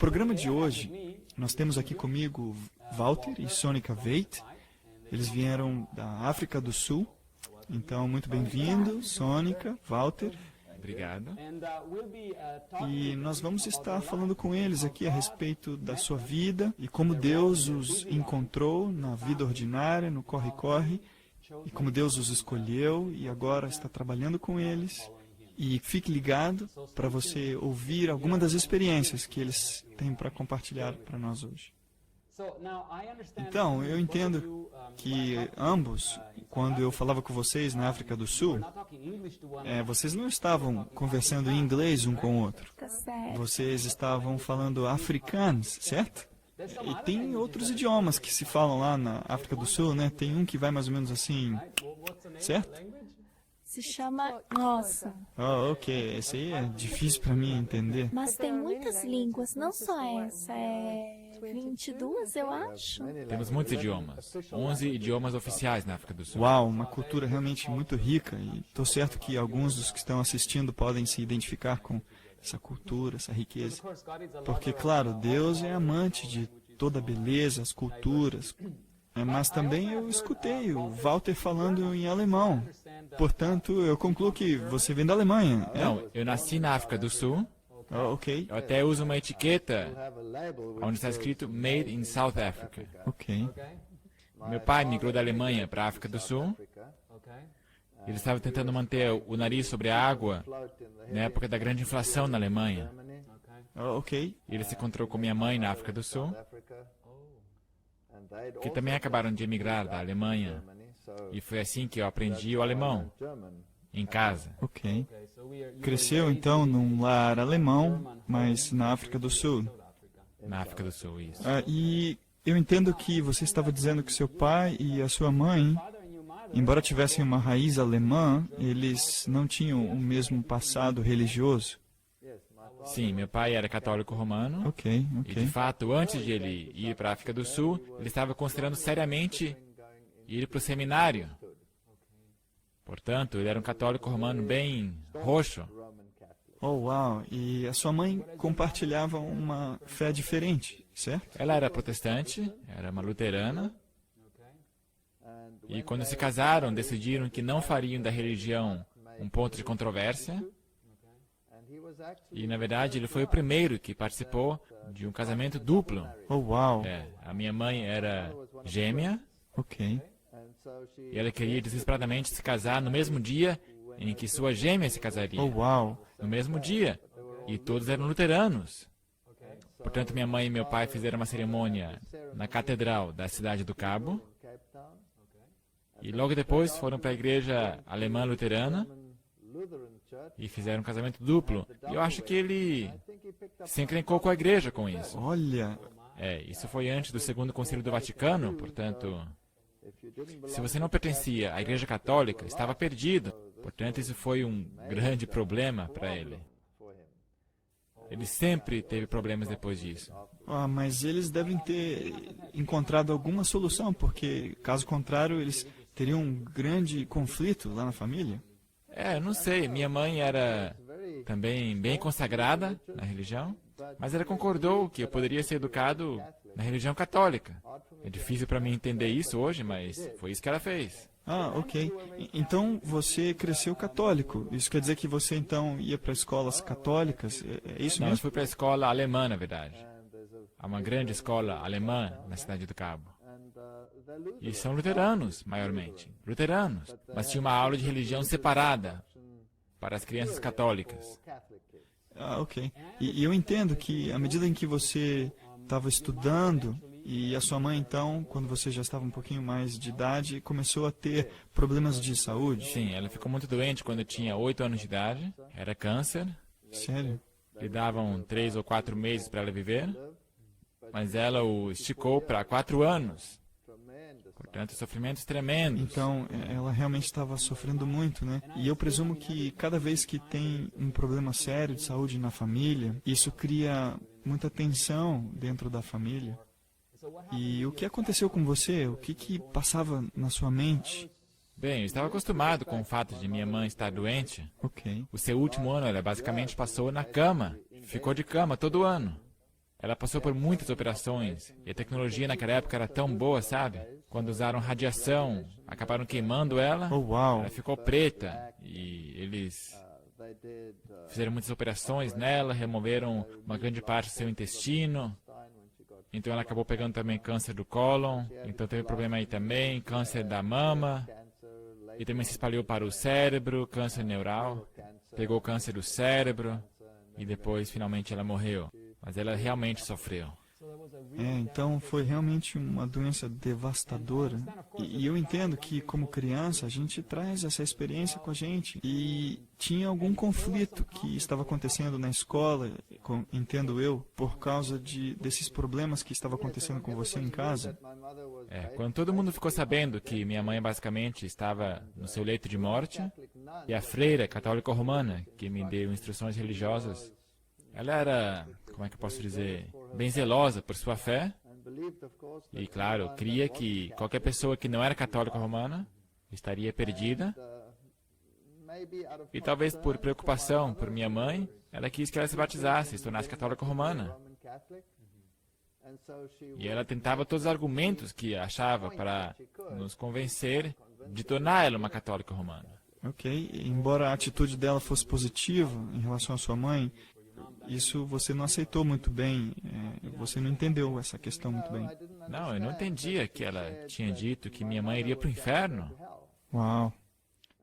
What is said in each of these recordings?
programa de hoje, nós temos aqui comigo Walter e Sônica Veit. Eles vieram da África do Sul. Então, muito bem-vindo, Sônica, Walter. Obrigado. E nós vamos estar falando com eles aqui a respeito da sua vida e como Deus os encontrou na vida ordinária, no corre-corre, e como Deus os escolheu e agora está trabalhando com eles. E fique ligado para você ouvir alguma das experiências que eles têm para compartilhar para nós hoje. Então, eu entendo que ambos, quando eu falava com vocês na África do Sul, vocês não estavam conversando em inglês um com o outro. Vocês estavam falando afrikaans, certo? E tem outros idiomas que se falam lá na África do Sul, né? Tem um que vai mais ou menos assim, certo? Se chama Nossa. Oh, ok. Esse aí é difícil para mim entender. Mas tem muitas línguas, não só essa. 22, eu acho. Temos muitos idiomas. 11 idiomas oficiais na África do Sul. Uau, uma cultura realmente muito rica. E estou certo que alguns dos que estão assistindo podem se identificar com essa cultura, essa riqueza. Porque, claro, Deus é amante de toda a beleza, as culturas. Mas também eu escutei o Walter falando em alemão. Portanto, eu concluo que você vem da Alemanha. Não, eu nasci na África do Sul. Oh, ok. Eu até uso uma etiqueta onde está escrito Made in South Africa. Ok. Meu pai migrou da Alemanha para a África do Sul. Ele estava tentando manter o nariz sobre a água na época da grande inflação na Alemanha. Oh, ok. Ele se encontrou com minha mãe na África do Sul, que também acabaram de emigrar da Alemanha. E foi assim que eu aprendi o alemão, em casa. Ok. Cresceu, então, num lar alemão, mas na África do Sul. Na África do Sul, isso. E eu entendo que você estava dizendo que seu pai e a sua mãe, embora tivessem uma raiz alemã, eles não tinham o mesmo passado religioso. Sim, meu pai era católico romano. Ok. E, de fato, antes de ele ir para a África do Sul, ele estava considerando seriamente ir para o seminário. Portanto, ele era um católico romano bem roxo. Oh, uau! E a sua mãe compartilhava uma fé diferente, certo? Ela era protestante, era uma luterana. E quando se casaram, decidiram que não fariam da religião um ponto de controvérsia. E, na verdade, ele foi o primeiro que participou de um casamento duplo. Oh, uau! A minha mãe era gêmea. Ok. E ela queria desesperadamente se casar no mesmo dia em que sua gêmea se casaria. Oh, uau! No mesmo dia. E todos eram luteranos. Portanto, minha mãe e meu pai fizeram uma cerimônia na catedral da cidade do Cabo. E logo depois foram para a igreja alemã luterana e fizeram um casamento duplo. E eu acho que ele se encrencou com a igreja com isso. Olha! Isso foi antes do Segundo Concílio do Vaticano, portanto, se você não pertencia à Igreja Católica, estava perdido. Portanto, isso foi um grande problema para ele. Ele sempre teve problemas depois disso. Mas eles devem ter encontrado alguma solução, porque, caso contrário, eles teriam um grande conflito lá na família. Eu não sei. Minha mãe era também bem consagrada na religião, mas ela concordou que eu poderia ser educado na religião católica. É difícil para mim entender isso hoje, mas foi isso que ela fez. Ok. Então, você cresceu católico. Isso quer dizer que você, então, ia para escolas católicas? É isso Não, eu mesmo? fui para a escola alemã, na verdade. Há uma grande escola alemã na cidade do Cabo. E são luteranos, maiormente. Luteranos. Mas tinha uma aula de religião separada para as crianças católicas. Ok. E eu entendo que, à medida em que você estava estudando, e a sua mãe, então, quando você já estava um pouquinho mais de idade, começou a ter problemas de saúde? Sim, ela ficou muito doente quando eu tinha 8 anos de idade. Era câncer. Sério? Lhe davam 3 ou 4 meses para ela viver. Mas ela o esticou para 4 anos. Portanto, sofrimentos tremendos. Então, ela realmente estava sofrendo muito, né? E eu presumo que cada vez que tem um problema sério de saúde na família, isso cria muita tensão dentro da família. E o que aconteceu com você? O que passava na sua mente? Bem, eu estava acostumado com o fato de minha mãe estar doente. Ok. O seu último ano, ela basicamente passou na cama. Ficou de cama todo ano. Ela passou por muitas operações, e a tecnologia naquela época era tão boa, sabe? Quando usaram radiação, acabaram queimando ela, Oh, uau. ela ficou preta, e eles fizeram muitas operações nela, removeram uma grande parte do seu intestino, então ela acabou pegando também câncer do cólon, então teve problema aí também, câncer da mama, e também se espalhou para o cérebro, câncer neural, pegou câncer do cérebro, e depois finalmente ela morreu. Mas ela realmente sofreu. Então foi realmente uma doença devastadora. E eu entendo que, como criança, a gente traz essa experiência com a gente. E tinha algum conflito que estava acontecendo na escola, entendo eu, por causa desses problemas que estavam acontecendo com você em casa. Quando todo mundo ficou sabendo que minha mãe basicamente estava no seu leito de morte, e a freira católica romana, que me deu instruções religiosas, ela era, como é que eu posso dizer, bem zelosa por sua fé. E, claro, cria que qualquer pessoa que não era católica romana estaria perdida. E talvez por preocupação por minha mãe, ela quis que ela se batizasse, se tornasse católica romana. E ela tentava todos os argumentos que achava para nos convencer de tornar ela uma católica romana. Ok, embora a atitude dela fosse positiva em relação à sua mãe, isso você não aceitou muito bem, você não entendeu essa questão muito bem. Não, eu não entendia que ela tinha dito que minha mãe iria para o inferno. Uau.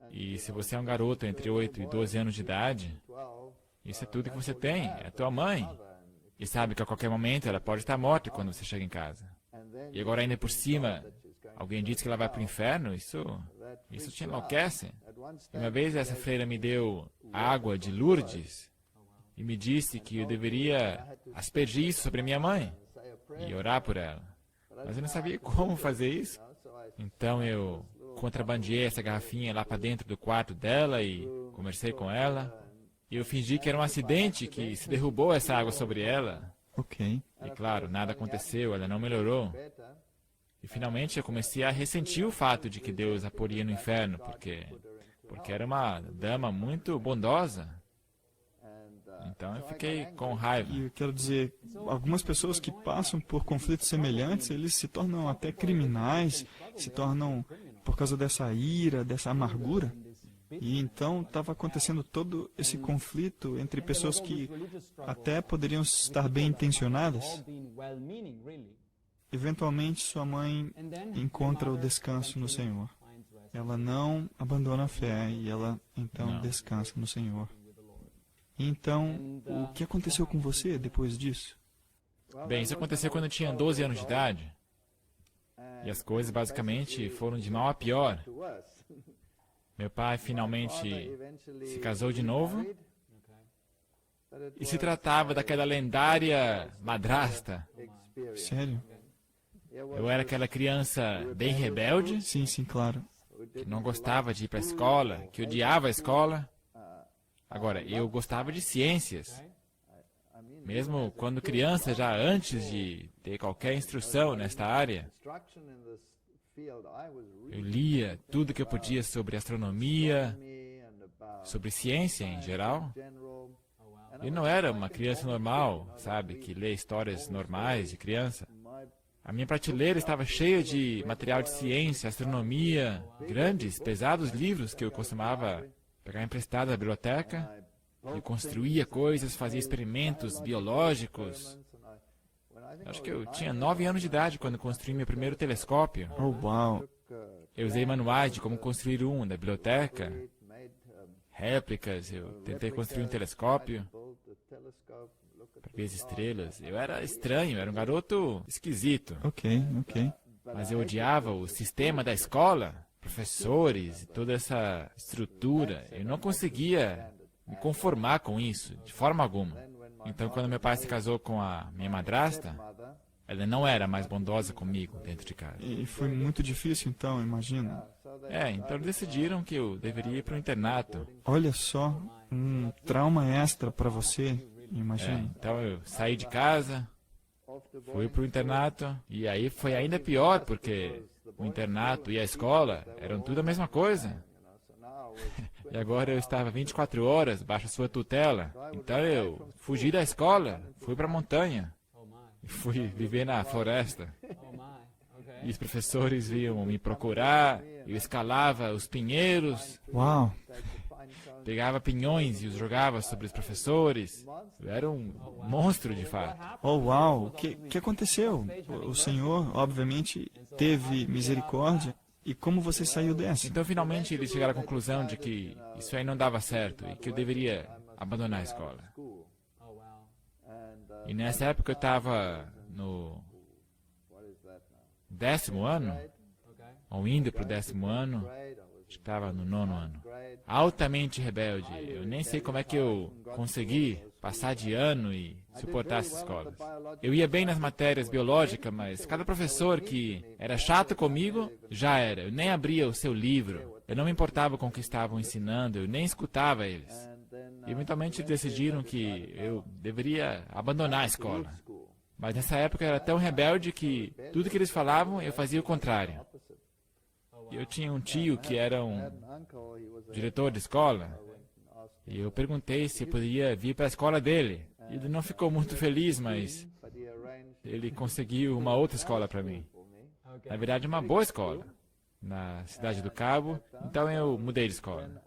E se você é um garoto entre 8 e 12 anos de idade, isso é tudo que você tem, é a tua mãe. E sabe que a qualquer momento ela pode estar morta quando você chega em casa. E agora ainda por cima, alguém diz que ela vai para o inferno, isso te enlouquece. E uma vez essa freira me deu água de Lourdes, e me disse que eu deveria aspergir isso sobre minha mãe e orar por ela. Mas eu não sabia como fazer isso. Então eu contrabandeei essa garrafinha lá para dentro do quarto dela e conversei com ela. E eu fingi que era um acidente, que se derrubou essa água sobre ela. Ok. E claro, nada aconteceu, ela não melhorou. E finalmente eu comecei a ressentir o fato de que Deus a poria no inferno, porque era uma dama muito bondosa. Então eu fiquei com raiva. E eu quero dizer, algumas pessoas que passam por conflitos semelhantes, eles se tornam até criminais, se tornam por causa dessa ira, dessa amargura. E então estava acontecendo todo esse conflito entre pessoas que até poderiam estar bem intencionadas. Eventualmente sua mãe encontra o descanso no Senhor. Ela não abandona a fé e ela então descansa no Senhor. Então, o que aconteceu com você depois disso? Bem, isso aconteceu quando eu tinha 12 anos de idade. E as coisas basicamente foram de mal a pior. Meu pai finalmente se casou de novo. E se tratava daquela lendária madrasta. Sério? Eu era aquela criança bem rebelde, Sim, sim, claro. que não gostava de ir para a escola, que odiava a escola. Agora, eu gostava de ciências. Mesmo quando criança, já antes de ter qualquer instrução nesta área, eu lia tudo que eu podia sobre astronomia, sobre ciência em geral. Eu não era uma criança normal, sabe, que lê histórias normais de criança. A minha prateleira estava cheia de material de ciência, astronomia, grandes, pesados livros que eu costumava pegar emprestado da biblioteca. Eu construía coisas, fazia experimentos biológicos. Acho que eu tinha 9 anos de idade quando construí meu primeiro telescópio. Oh, uau. Eu usei manuais de como construir um da biblioteca, réplicas, eu tentei construir um telescópio para ver as estrelas. Eu era estranho, era um garoto esquisito. Ok, ok. Mas eu odiava o sistema da escola, professores e toda essa estrutura. Eu não conseguia me conformar com isso, de forma alguma. Então, quando meu pai se casou com a minha madrasta, ela não era mais bondosa comigo dentro de casa. E foi muito difícil, então, imagino. Então eles decidiram que eu deveria ir para o internato. Olha só, um trauma extra para você, imagino. Então eu saí de casa, fui para o internato, e aí foi ainda pior, porque o internato e a escola eram tudo a mesma coisa. E agora eu estava 24 horas baixo sua tutela. Então eu fugi da escola, fui para a montanha. Fui viver na floresta. E os professores vinham me procurar. Eu escalava os pinheiros, Uau! pegava pinhões e os jogava sobre os professores. Eu era um monstro, de fato. Oh, uau! O que aconteceu? O Senhor, obviamente, teve misericórdia. E como você saiu dessa? Então, finalmente, eles chegaram à conclusão de que isso aí não dava certo e que eu deveria abandonar a escola. E nessa época eu estava no 10º ano, ou indo para o 10º ano, acho que estava no 9º ano. Altamente rebelde. Eu nem sei como é que eu consegui passar de ano e suportar essas escolas. Eu ia bem nas matérias biológicas, mas cada professor que era chato comigo, já era. Eu nem abria o seu livro. Eu não me importava com o que estavam ensinando, eu nem escutava eles. E eventualmente decidiram que eu deveria abandonar a escola. Mas nessa época eu era tão rebelde que tudo que eles falavam eu fazia o contrário. Eu tinha um tio que era um diretor de escola, e eu perguntei se eu poderia vir para a escola dele. Ele não ficou muito feliz, mas ele conseguiu uma outra escola para mim. Na verdade, uma boa escola, na cidade do Cabo. Então eu mudei de escola.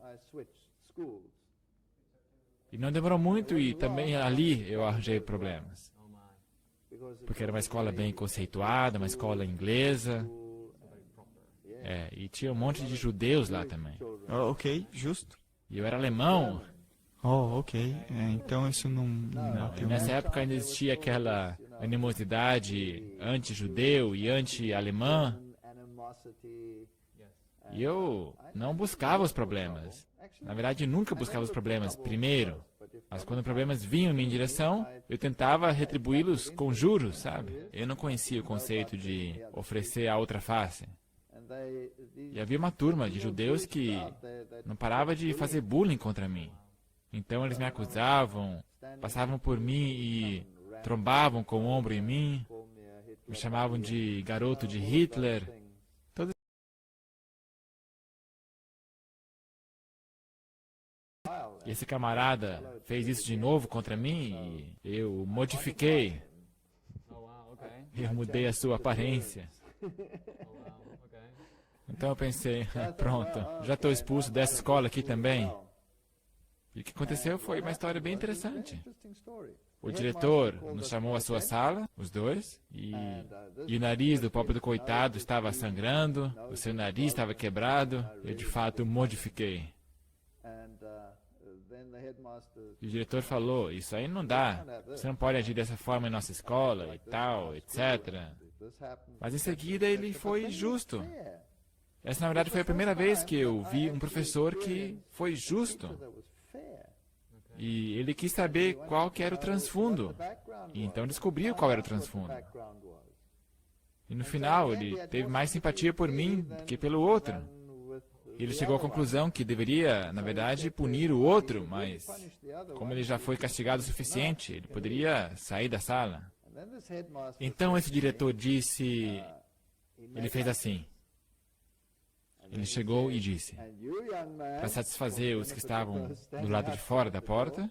E não demorou muito, e também ali eu arranjei problemas. Porque era uma escola bem conceituada, uma escola inglesa. E tinha um monte de judeus lá também. Oh, ok, justo. E eu era alemão. Oh, ok. Então isso não E bateu nessa muito. época ainda existia aquela animosidade anti-judeu e anti-alemã. E eu não buscava os problemas. Na verdade, nunca buscava os problemas primeiro. Mas quando problemas vinham em minha direção, eu tentava retribuí-los com juros, sabe? Eu não conhecia o conceito de oferecer a outra face. E havia uma turma de judeus que não parava de fazer bullying contra mim. Então eles me acusavam, passavam por mim e trombavam com o ombro em mim, me chamavam de garoto de Hitler. E esse camarada fez isso de novo contra mim e eu modifiquei. Eu mudei a sua aparência. Então eu pensei, pronto, já estou expulso dessa escola aqui também. E o que aconteceu foi uma história bem interessante. O diretor nos chamou à sua sala, os dois, e o nariz do pobre do coitado estava sangrando, o seu nariz estava quebrado, eu de fato modifiquei. E o diretor falou, isso aí não dá, você não pode agir dessa forma em nossa escola e tal, etc. Mas em seguida ele foi justo. Essa, na verdade, foi a primeira vez que eu vi um professor que foi justo. E ele quis saber qual que era o transfundo. E então descobriu qual era o transfundo. E no final, ele teve mais simpatia por mim do que pelo outro. E ele chegou à conclusão que deveria, na verdade, punir o outro, mas como ele já foi castigado o suficiente, ele poderia sair da sala. Então esse diretor disse, ele fez assim. Ele chegou e disse, para satisfazer os que estavam do lado de fora da porta,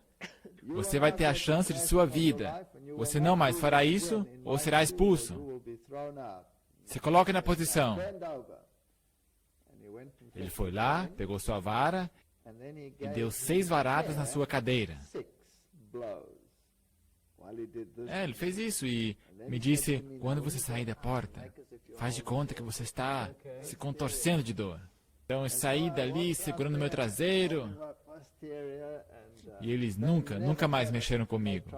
você vai ter a chance de sua vida. Você não mais fará isso ou será expulso. Se coloque na posição. Ele foi lá, pegou sua vara e deu 6 varadas na sua cadeira. Ele fez isso e me disse, quando você sair da porta, faz de conta que você está se contorcendo de dor. Então eu saí dali segurando meu traseiro e eles nunca mais mexeram comigo.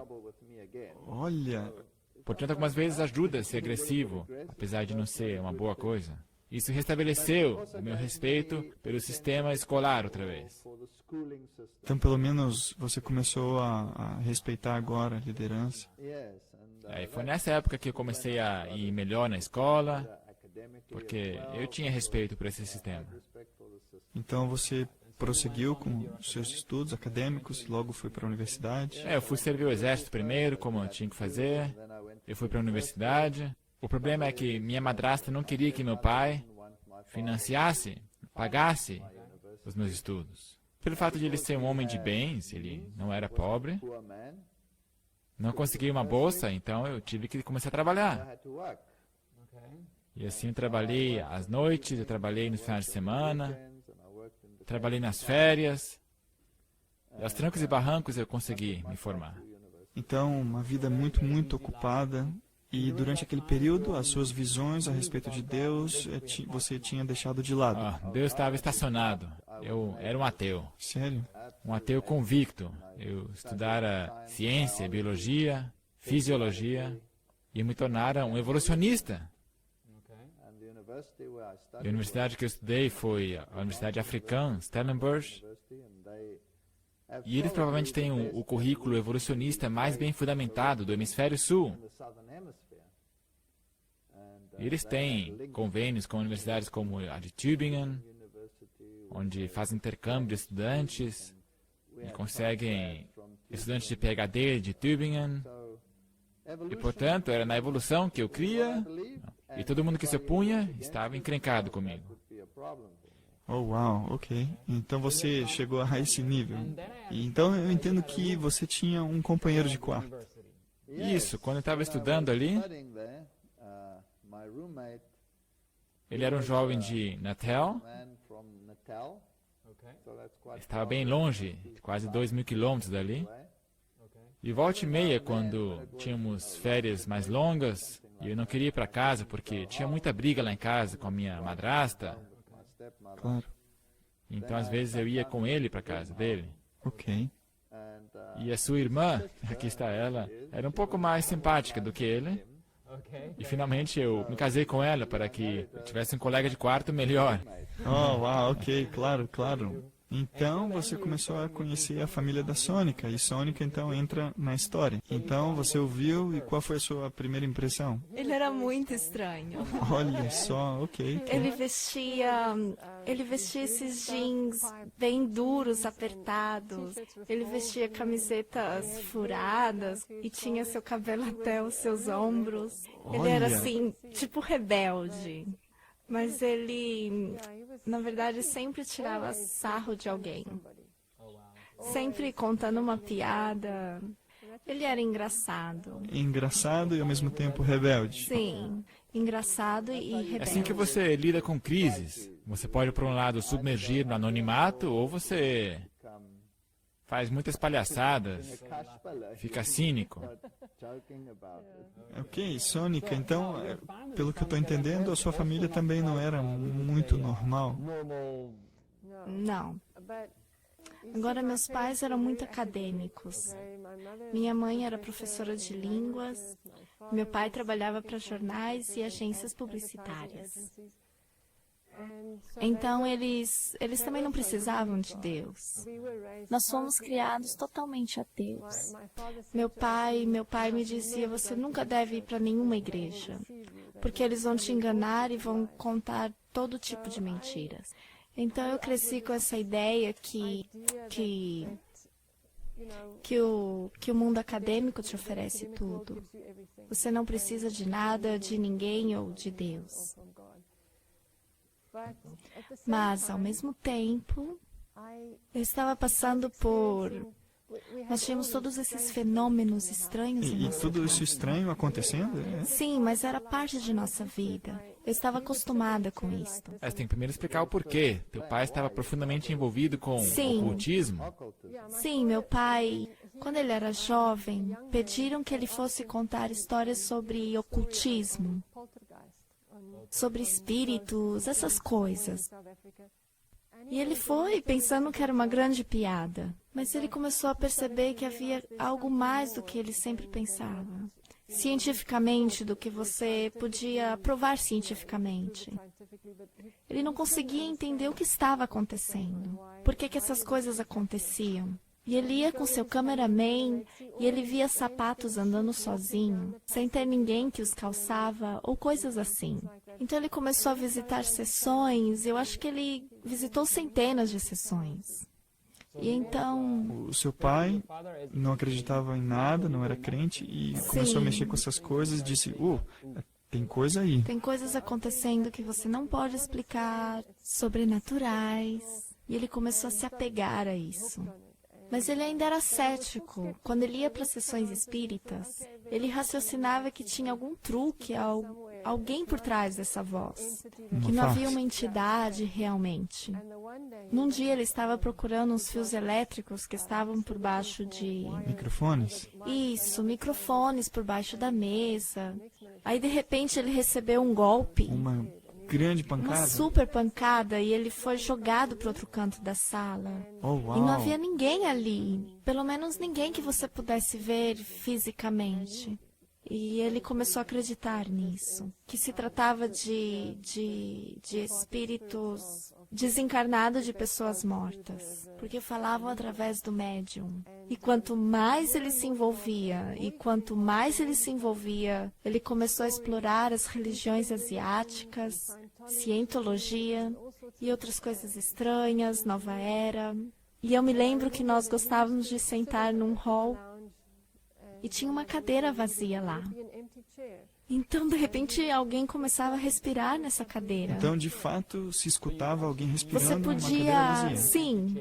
Olha, Portanto, algumas vezes ajuda a ser agressivo, apesar de não ser uma boa coisa. Isso restabeleceu o meu respeito pelo sistema escolar outra vez. então pelo menos você começou a respeitar agora a liderança. E foi nessa época que eu comecei a ir melhor na escola, porque eu tinha respeito por esse sistema. Então você prosseguiu com os seus estudos acadêmicos, logo foi para a universidade. Eu fui servir o exército primeiro, como eu tinha que fazer. Eu fui para a universidade. O problema é que minha madrasta não queria que meu pai financiasse, pagasse os meus estudos. Pelo fato de ele ser um homem de bens, ele não era pobre. Não consegui uma bolsa, então eu tive que começar a trabalhar. E assim eu trabalhei às noites, eu trabalhei nos finais de semana, trabalhei nas férias. E aos trancos e barrancos eu consegui me formar. Então, uma vida muito, muito ocupada. E durante aquele período, as suas visões a respeito de Deus, você tinha deixado de lado. Deus estava estacionado. Eu era um ateu. Sério? Um ateu convicto. Eu estudara ciência, biologia, fisiologia e me tornara um evolucionista. A universidade que eu estudei foi a Universidade Africana, Stellenbosch. E eles provavelmente têm o currículo evolucionista mais bem fundamentado do Hemisfério Sul. Eles têm convênios com universidades como a de Tübingen, onde fazem intercâmbio de estudantes e conseguem estudantes de PhD de Tübingen. E, portanto, era na evolução que eu cria, e todo mundo que se opunha estava encrencado comigo. Oh, uau, ok. Então você chegou a esse nível. E então eu entendo que você tinha um companheiro de quarto. Isso, quando eu estava estudando ali, ele era um jovem de Natal, estava bem longe, quase 2.000 quilômetros dali. E volta e meia, quando tínhamos férias mais longas, e eu não queria ir para casa porque tinha muita briga lá em casa com a minha madrasta. Claro. Então, às vezes, eu ia com ele para casa dele. Ok. E a sua irmã, aqui está ela, era um pouco mais simpática do que ele. E finalmente eu me casei com ela para que eu tivesse um colega de quarto melhor. Oh, uau, ok, claro, claro. Então você começou a conhecer a família da Sônica, e Sônica então entra na história. Então você ouviu, e qual foi a sua primeira impressão? Ele era muito estranho. Olha só, ok. Ele vestia esses jeans bem duros, apertados. Ele vestia camisetas furadas e tinha seu cabelo até os seus ombros. Ele era Olha. assim, tipo rebelde. Mas ele, na verdade, sempre tirava sarro de alguém. Sempre contando uma piada. Ele era engraçado. Engraçado e ao mesmo tempo rebelde. Sim, engraçado e É rebelde. assim que você lida com crises. Você pode, por um lado, submergir no anonimato, ou você faz muitas palhaçadas, fica cínico. Ok, Sônica, então, pelo que eu estou entendendo, a sua família também não era muito normal. Não. Agora, meus pais eram muito acadêmicos. Minha mãe era professora de línguas. Meu pai trabalhava para jornais e agências publicitárias. Então, eles também não precisavam de Deus. Nós fomos criados totalmente ateus. Meu pai me dizia, você nunca deve ir para nenhuma igreja, porque eles vão te enganar e vão contar todo tipo de mentiras. Então, eu cresci com essa ideia que o mundo acadêmico te oferece tudo. Você não precisa de nada, de ninguém ou de Deus. Mas, ao mesmo tempo, eu estava passando por... Nós tínhamos todos esses fenômenos estranhos em E nossa tudo isso casa. estranho acontecendo? Sim, mas era parte de nossa vida. Eu estava acostumada com isso. Você tem que primeiro explicar o porquê. Teu pai estava profundamente envolvido com Sim. ocultismo. Sim, meu pai, quando ele era jovem, pediram que ele fosse contar histórias sobre ocultismo, sobre espíritos, essas coisas. E ele foi pensando que era uma grande piada, mas ele começou a perceber que havia algo mais do que ele sempre pensava. Cientificamente, do que você podia provar cientificamente. Ele não conseguia entender o que estava acontecendo. Por que essas coisas aconteciam? E ele ia com seu cameraman e ele via sapatos andando sozinho, sem ter ninguém que os calçava ou coisas assim. Então ele começou a visitar sessões, eu acho que ele visitou centenas de sessões. E então... O seu pai não acreditava em nada, não era crente, e começou a mexer com essas coisas e disse, tem coisa aí. Tem coisas acontecendo que você não pode explicar, sobrenaturais. E ele começou a se apegar a isso. Mas ele ainda era cético. Quando ele ia para sessões espíritas, ele raciocinava que tinha algum truque, alguém por trás dessa voz, que não havia uma entidade realmente. Num dia ele estava procurando uns fios elétricos que estavam por baixo de... Microfones? Isso, microfones por baixo da mesa. Aí de repente ele recebeu um golpe. Uma grande pancada? Uma super pancada, e ele foi jogado para outro canto da sala. Oh, uau. E não havia ninguém ali, pelo menos ninguém que você pudesse ver fisicamente. E ele começou a acreditar nisso, que se tratava de espíritos desencarnados de pessoas mortas, porque falavam através do médium. E quanto mais ele se envolvia, ele começou a explorar as religiões asiáticas, cientologia e outras coisas estranhas, nova era. E eu me lembro que nós gostávamos de sentar num hall e tinha uma cadeira vazia lá. Então, de repente, alguém começava a respirar nessa cadeira. Então, de fato, se escutava alguém respirando Você numa cadeira vazia. sim,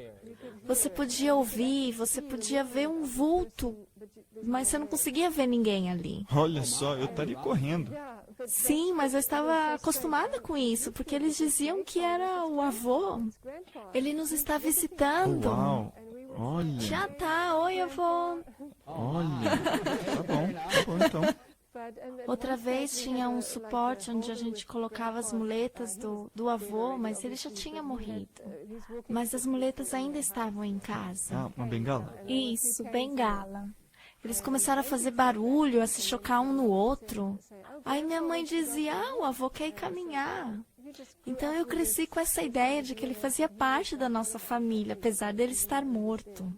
você podia ouvir, você podia ver um vulto, mas você não conseguia ver ninguém ali. Olha só, eu estaria correndo. Sim, mas eu estava acostumada com isso, porque eles diziam que era o avô. Ele nos está visitando. Uau, olha, Já tá, oi avô. olha. Tá bom então. Outra vez tinha um suporte onde a gente colocava as muletas do avô, mas ele já tinha morrido. Mas as muletas ainda estavam em casa. Ah, uma bengala? Isso, bengala. Eles começaram a fazer barulho, a se chocar um no outro. Aí minha mãe dizia, o avô quer ir caminhar. Então eu cresci com essa ideia de que ele fazia parte da nossa família, apesar dele estar morto.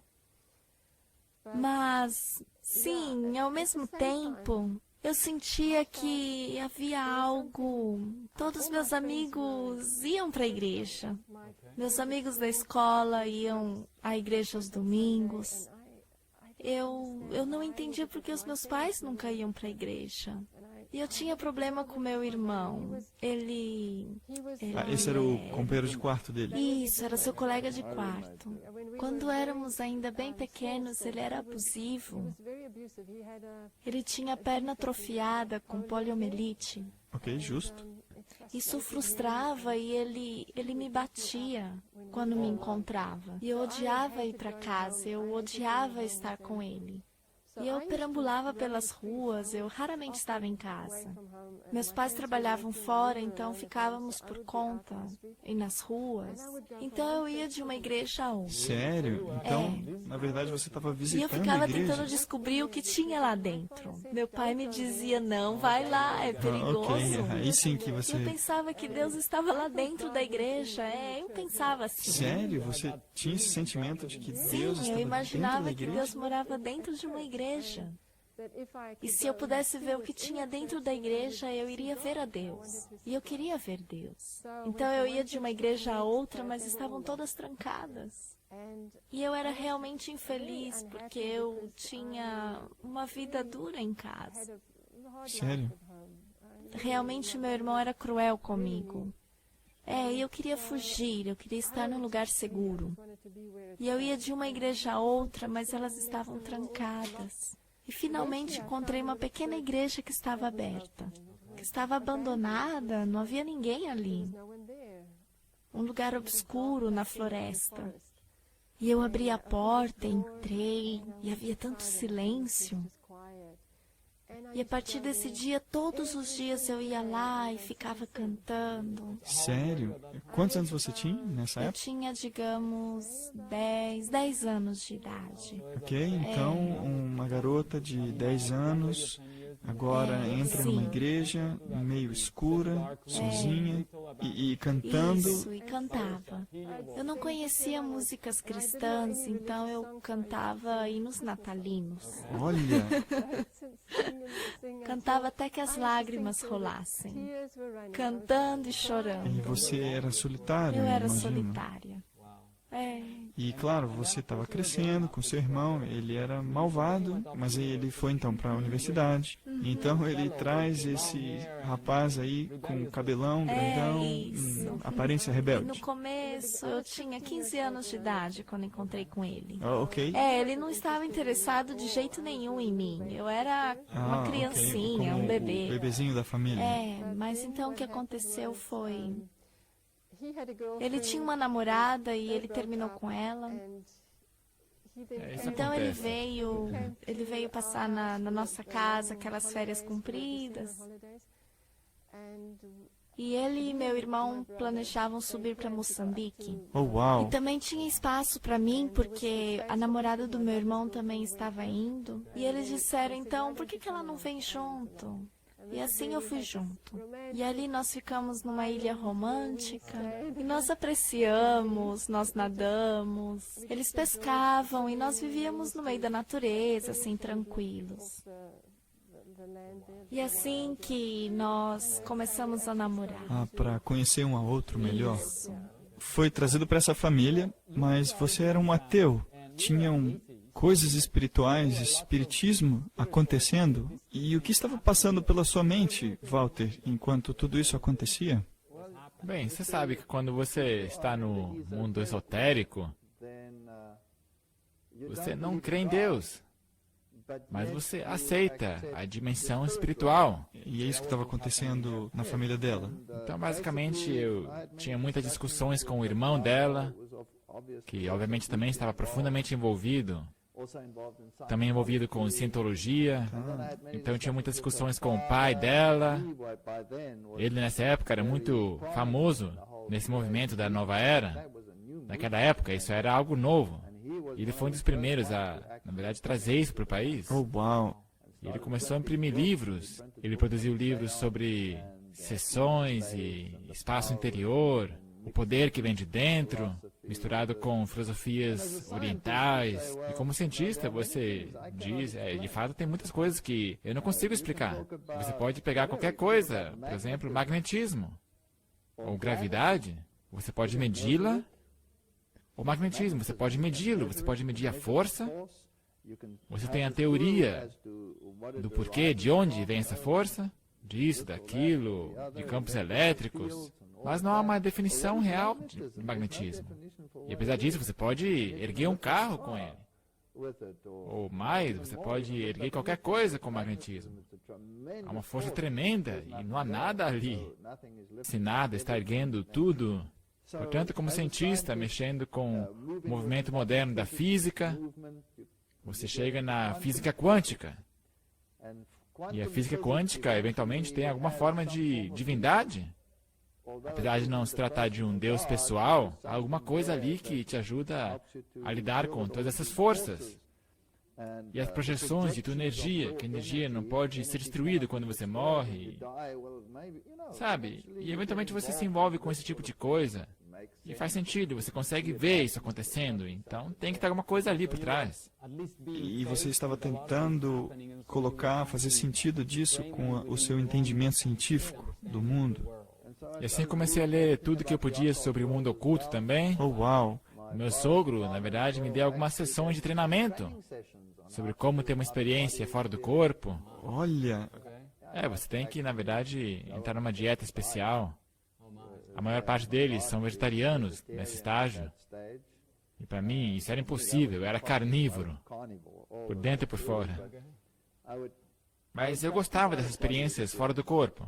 Mas, sim, ao mesmo tempo, eu sentia que havia algo. Todos meus amigos iam para a igreja. Meus amigos da escola iam à igreja aos domingos. Eu não entendia porque os meus pais nunca iam para a igreja. E eu tinha problema com meu irmão. Ele Esse era o companheiro de quarto dele? Isso, era seu colega de quarto. Quando éramos ainda bem pequenos, ele era abusivo. Ele tinha a perna atrofiada com poliomielite. Ok, justo. Isso frustrava e ele me batia quando me encontrava. E eu odiava ir para casa, eu odiava estar com ele. E eu perambulava pelas ruas, eu raramente estava em casa. Meus pais trabalhavam fora, então ficávamos por conta, e nas ruas. Então eu ia de uma igreja a outra. Sério? Então, na verdade, você estava E eu visitando a ficava igreja? tentando descobrir o que tinha lá dentro. Meu pai me dizia, não, vai lá, é perigoso. Ok, aí sim que você... Eu pensava que Deus estava lá dentro da igreja. Eu pensava assim. Sério? Você tinha esse sentimento de que Deus Sim, estava eu dentro da imaginava que igreja? Deus morava dentro de uma igreja. E se eu pudesse ver o que tinha dentro da igreja, eu iria ver a Deus. E eu queria ver Deus. Então eu ia de uma igreja a outra, mas estavam todas trancadas. E eu era realmente infeliz, porque eu tinha uma vida dura em casa. Sério? Realmente meu irmão era cruel comigo. E eu queria fugir, eu queria estar num lugar seguro. E eu ia de uma igreja a outra, mas elas estavam trancadas. E finalmente encontrei uma pequena igreja que estava aberta, que estava abandonada, não havia ninguém ali. Um lugar obscuro na floresta. E eu abri a porta, entrei, e havia tanto silêncio. E a partir desse dia, todos os dias eu ia lá e ficava cantando. Sério? Quantos anos você tinha nessa Eu época? tinha, digamos, 10 anos de idade. Ok, então uma garota de 10 anos agora entra numa sim. igreja meio escura, sozinha e cantando. Isso, e cantava. Eu não conhecia músicas cristãs, então eu cantava hinos natalinos. Olha, Cantava até que as lágrimas rolassem, cantando e chorando. e você era solitário, Eu era imagino. solitária. E claro, você estava crescendo com seu irmão, ele era malvado, mas aí ele foi então para a universidade. Então ele traz esse rapaz aí com cabelão grandão, Isso. aparência No rebelde. começo, eu tinha 15 anos de idade quando encontrei com ele. Ok. Ele não estava interessado de jeito nenhum em mim. Eu era uma Ok, criancinha, como um o bebê. bebezinho da família. Mas então o que aconteceu foi... Ele tinha uma namorada e ele terminou com ela. Isso Então acontece. ele veio passar na nossa casa, aquelas férias compridas. E ele e meu irmão planejavam subir para Moçambique. Oh, uau. E também tinha espaço para mim, porque a namorada do meu irmão também estava indo. E eles disseram, então, por que que ela não vem junto? E assim eu fui junto. E ali nós ficamos numa ilha romântica. E nós apreciamos, nós nadamos. Eles pescavam e nós vivíamos no meio da natureza, assim, tranquilos. E assim que nós começamos a namorar. Para conhecer um ao outro melhor. Isso. Foi trazido para essa família, mas você era um ateu. Tinham coisas espirituais, espiritismo acontecendo. E o que estava passando pela sua mente, Walter, enquanto tudo isso acontecia? Bem, você sabe que quando você está no mundo esotérico, você não crê em Deus, mas você aceita a dimensão espiritual. E é isso que estava acontecendo na família dela. Então, basicamente, eu tinha muitas discussões com o irmão dela, que obviamente também estava profundamente envolvido, também envolvido com cientologia. Então, eu tinha muitas discussões com o pai dela. Ele, nessa época, era muito famoso nesse movimento da nova era. Naquela época, isso era algo novo. E ele foi um dos primeiros a, na verdade, trazer isso para o país. Oh, uau. E ele começou a imprimir livros. Ele produziu livros sobre sessões e espaço interior, o poder que vem de dentro, misturado com filosofias orientais. E como cientista, você diz, de fato, tem muitas coisas que eu não consigo explicar. Você pode pegar qualquer coisa, por exemplo, magnetismo ou gravidade, você pode medi-la. O magnetismo, você pode medi-lo, você pode medir a força. Você tem a teoria do porquê, de onde vem essa força, disso, daquilo, de campos elétricos, mas não há uma definição real de magnetismo. E apesar disso, você pode erguer um carro com ele. Ou mais, você pode erguer qualquer coisa com magnetismo. Há uma força tremenda e não há nada ali. Se nada está erguendo tudo. Portanto, como cientista, mexendo com o movimento moderno da física, você chega na física quântica. E a física quântica, eventualmente, tem alguma forma de divindade. Apesar de não se tratar de um Deus pessoal, há alguma coisa ali que te ajuda a lidar com todas essas forças. E as projeções de tua energia, que a energia não pode ser destruída quando você morre. Sabe? E eventualmente você se envolve com esse tipo de coisa. E faz sentido, você consegue ver isso acontecendo. Então tem que ter alguma coisa ali por trás. E você estava tentando fazer sentido disso com o seu entendimento científico do mundo. E assim eu comecei a ler tudo que eu podia sobre o mundo oculto também. Oh, uau. Meu sogro, na verdade, me deu algumas sessões de treinamento sobre como ter uma experiência fora do corpo. Olha, Você tem que, na verdade, entrar numa dieta especial. A maior parte deles são vegetarianos nesse estágio. E para mim, isso era impossível, eu era carnívoro, por dentro e por fora. Mas eu gostava dessas experiências fora do corpo.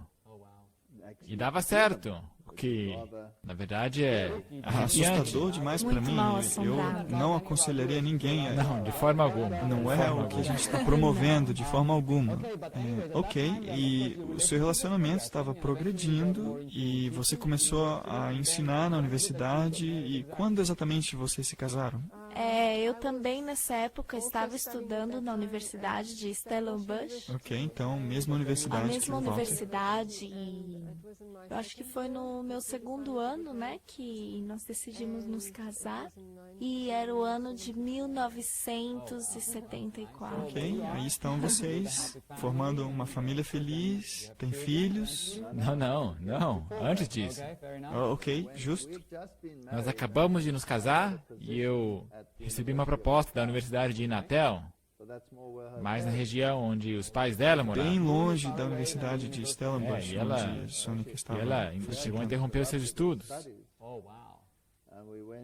E dava certo, o que, na verdade, é arrepiante. assustador demais para Muito mim. mal Eu assombrado. não aconselharia ninguém. Não, de forma alguma. Não é o que a gente está promovendo de forma alguma. Ok, e o seu relacionamento estava progredindo e você começou a ensinar na universidade. E quando exatamente vocês se casaram? Eu também, nessa época, estava estudando na Universidade de Stellenbosch. Ok, então, mesma A universidade que mesma o Walter. universidade. E eu acho que foi no meu segundo ano, né, que nós decidimos nos casar. E era o ano de 1974. Ok, aí estão vocês formando uma família feliz, tem filhos. Não. Antes disso. Ok, justo. Nós acabamos de nos casar e eu recebi uma proposta da Universidade de Inatel mais na região onde os pais dela moravam. Bem longe da Universidade de Stellenbosch, e ela- onde Sônica estava. E ela chegou a interromper os seus estudos. Oh, wow.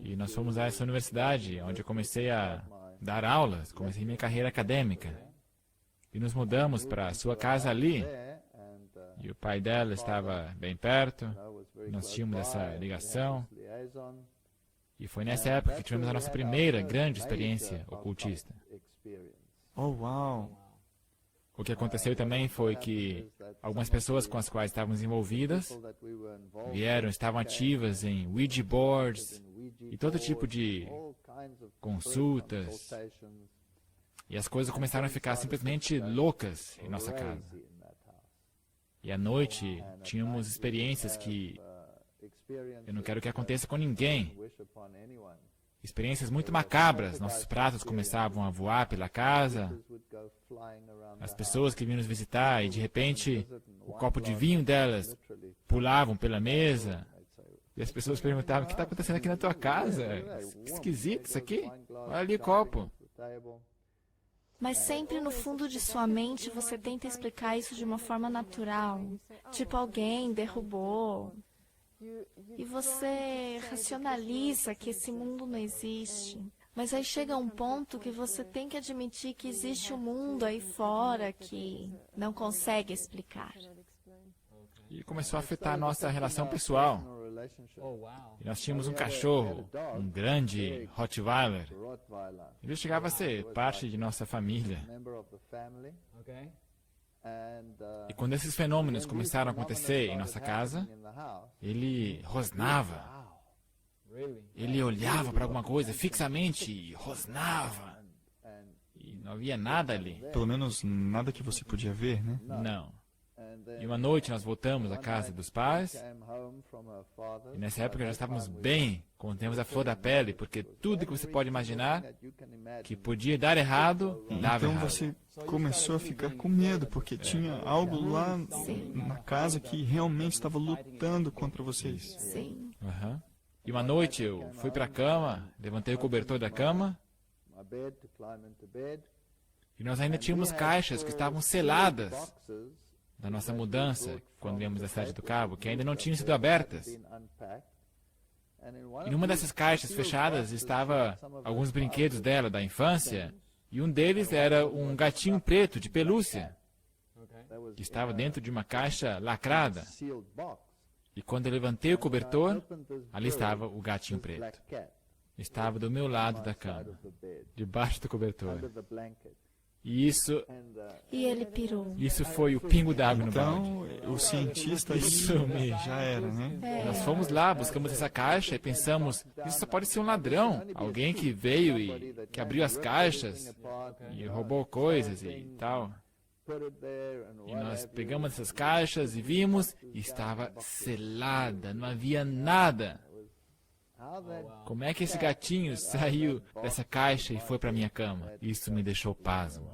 E nós fomos a essa universidade, onde eu comecei a dar aulas, comecei minha carreira acadêmica. E nos mudamos para a sua casa ali. E o pai dela estava bem perto. Nós tínhamos essa ligação. E foi nessa época que tivemos a nossa primeira grande experiência ocultista. Oh, uau! O que aconteceu também foi que algumas pessoas com as quais estávamos envolvidas vieram, estavam ativas em Ouija boards e todo tipo de consultas. E as coisas começaram a ficar simplesmente loucas em nossa casa. E à noite tínhamos experiências que eu não quero que aconteça com ninguém. Experiências muito macabras. Nossos pratos começavam a voar pela casa. As pessoas que vinham nos visitar e de repente o copo de vinho delas pulavam pela mesa. E as pessoas perguntavam: o que está acontecendo aqui na tua casa? Que esquisito isso aqui. Olha ali o copo. Mas sempre no fundo de sua mente você tenta explicar isso de uma forma natural. Tipo, alguém derrubou. E você racionaliza que esse mundo não existe. Mas aí chega um ponto que você tem que admitir que existe um mundo aí fora que não consegue explicar. E começou a afetar a nossa relação pessoal. Oh, wow. E nós tínhamos um cachorro, um grande Rottweiler. Ele chegava a ser parte de nossa família. Okay. E quando esses fenômenos começaram a acontecer em nossa casa, ele rosnava. Really? Ele olhava para alguma coisa fixamente e rosnava. E não havia nada ali. Pelo menos nada que você podia ver, né? Não. E uma noite nós voltamos à casa dos pais. E nessa época já estávamos bem, contemos a flor da pele, porque tudo que você pode imaginar que podia dar errado, dava Então errado. você começou a ficar com medo, porque tinha algo lá na casa que realmente estava lutando contra vocês. Sim. Aham. E uma noite eu fui para a cama, levantei o cobertor da cama, e nós ainda tínhamos caixas que estavam seladas da nossa mudança, quando viemos da cidade do Cabo, que ainda não tinham sido abertas. E numa dessas caixas fechadas estava alguns brinquedos dela da infância, e um deles era um gatinho preto de pelúcia, que estava dentro de uma caixa lacrada. E quando eu levantei o cobertor, ali estava o gatinho preto. Estava do meu lado da cama, debaixo do cobertor. E E ele pirou. isso foi o pingo d'água no balde. Então, o cientista aí Isso mesmo. já era, né? Nós fomos lá, buscamos essa caixa e pensamos, isso só pode ser um ladrão. Alguém que veio e que abriu as caixas e roubou coisas e tal. E nós pegamos essas caixas e vimos, e estava selada, não havia nada. Como é que esse gatinho saiu dessa caixa e foi para minha cama? Isso me deixou pasmo.